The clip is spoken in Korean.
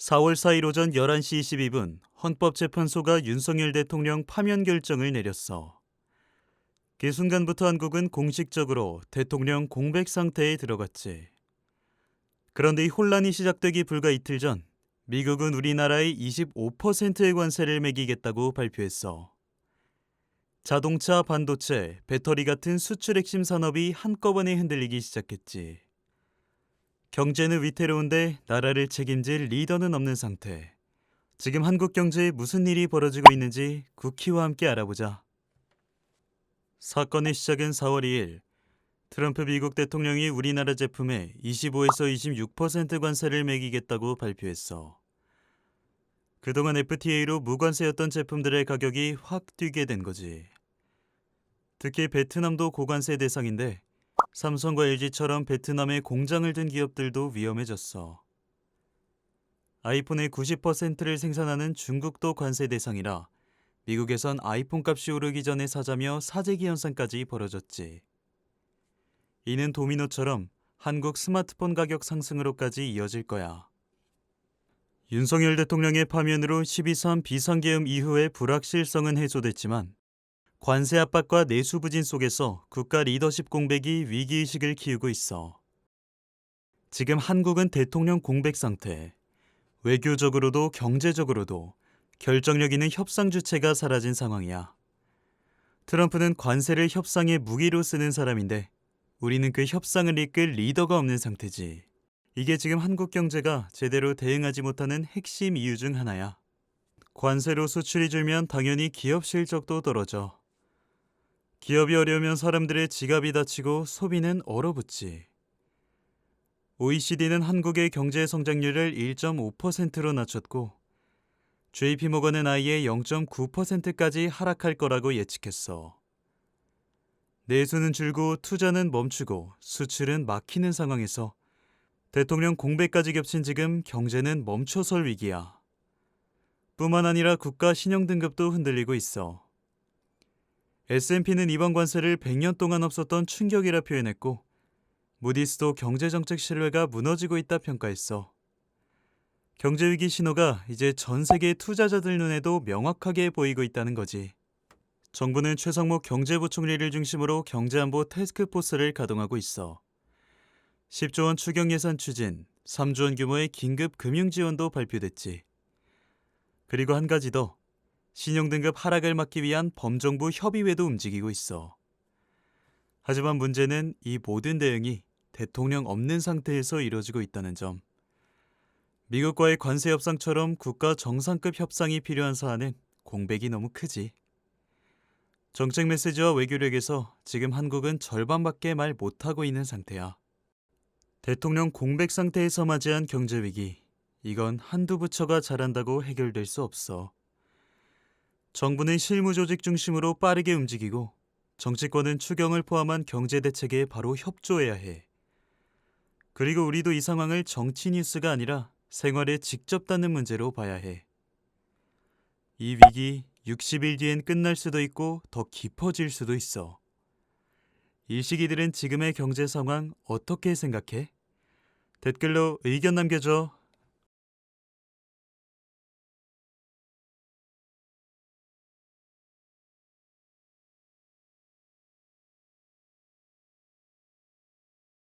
4월 4일 오전 11시 22분 헌법재판소가 윤석열 대통령 파면 결정을 내렸어. 그 순간부터 한국은 공식적으로 대통령 공백 상태에 들어갔지. 그런데 이 혼란이 시작되기 불과 이틀 전 미국은 우리나라에 25%의 관세를 매기겠다고 발표했어. 자동차, 반도체, 배터리 같은 수출 핵심 산업이 한꺼번에 흔들리기 시작했지. 경제는 위태로운데 나라를 책임질 리더는 없는 상태. 지금 한국 경제에 무슨 일이 벌어지고 있는지 국희와 함께 알아보자. 사건의 시작은 4월 2일. 트럼프 미국 대통령이 우리나라 제품에 25에서 26% 관세를 매기겠다고 발표했어. 그동안 FTA로 무관세였던 제품들의 가격이 확 뛰게 된 거지. 특히 베트남도 고관세 대상인데 삼성과 LG처럼 베트남에 공장을 둔 기업들도 위험해졌어. 아이폰의 90%를 생산하는 중국도 관세 대상이라 미국에선 아이폰 값이 오르기 전에 사자며 사재기 현상까지 벌어졌지. 이는 도미노처럼 한국 스마트폰 가격 상승으로까지 이어질 거야. 윤석열 대통령의 파면으로 12.3 비상계엄 이후의 불확실성은 해소됐지만 관세 압박과 내수 부진 속에서 국가 리더십 공백이 위기의식을 키우고 있어. 지금 한국은 대통령 공백 상태, 외교적으로도 경제적으로도 결정력 있는 협상 주체가 사라진 상황이야. 트럼프는 관세를 협상의 무기로 쓰는 사람인데 우리는 그 협상을 이끌 리더가 없는 상태지. 이게 지금 한국 경제가 제대로 대응하지 못하는 핵심 이유 중 하나야. 관세로 수출이 줄면 당연히 기업 실적도 떨어져. 기업이 어려우면 사람들의 지갑이 다치고 소비는 얼어붙지. OECD는 한국의 경제 성장률을 1.5%로 낮췄고 JP모건은 아예 0.9%까지 하락할 거라고 예측했어. 내수는 줄고 투자는 멈추고 수출은 막히는 상황에서 대통령 공백까지 겹친 지금 경제는 멈춰설 위기야. 뿐만 아니라 국가 신용등급도 흔들리고 있어. S&P는 이번 관세를 100년 동안 없었던 충격이라 표현했고 무디스도 경제정책 신뢰가 무너지고 있다 평가했어. 경제위기 신호가 이제 전 세계 투자자들 눈에도 명확하게 보이고 있다는 거지. 정부는 최상목 경제부총리를 중심으로 경제안보 태스크포스를 가동하고 있어. 10조 원 추경 예산 추진, 3조 원 규모의 긴급 금융지원도 발표됐지. 그리고 한 가지 더, 신용등급 하락을 막기 위한 범정부 협의회도 움직이고 있어. 하지만 문제는 이 모든 대응이 대통령 없는 상태에서 이뤄지고 있다는 점. 미국과의 관세 협상처럼 국가 정상급 협상이 필요한 사안은 공백이 너무 크지. 정책 메시지와 외교력에서 지금 한국은 절반밖에 말 못하고 있는 상태야. 대통령 공백 상태에서 맞이한 경제위기. 이건 한두 부처가 잘한다고 해결될 수 없어. 정부는 실무조직 중심으로 빠르게 움직이고 정치권은 추경을 포함한 경제대책에 바로 협조해야 해. 그리고 우리도 이 상황을 정치 뉴스가 아니라 생활에 직접 닿는 문제로 봐야 해. 이 위기 60일 뒤엔 끝날 수도 있고 더 깊어질 수도 있어. 일시기들은 지금의 경제 상황 어떻게 생각해? 댓글로 의견 남겨줘.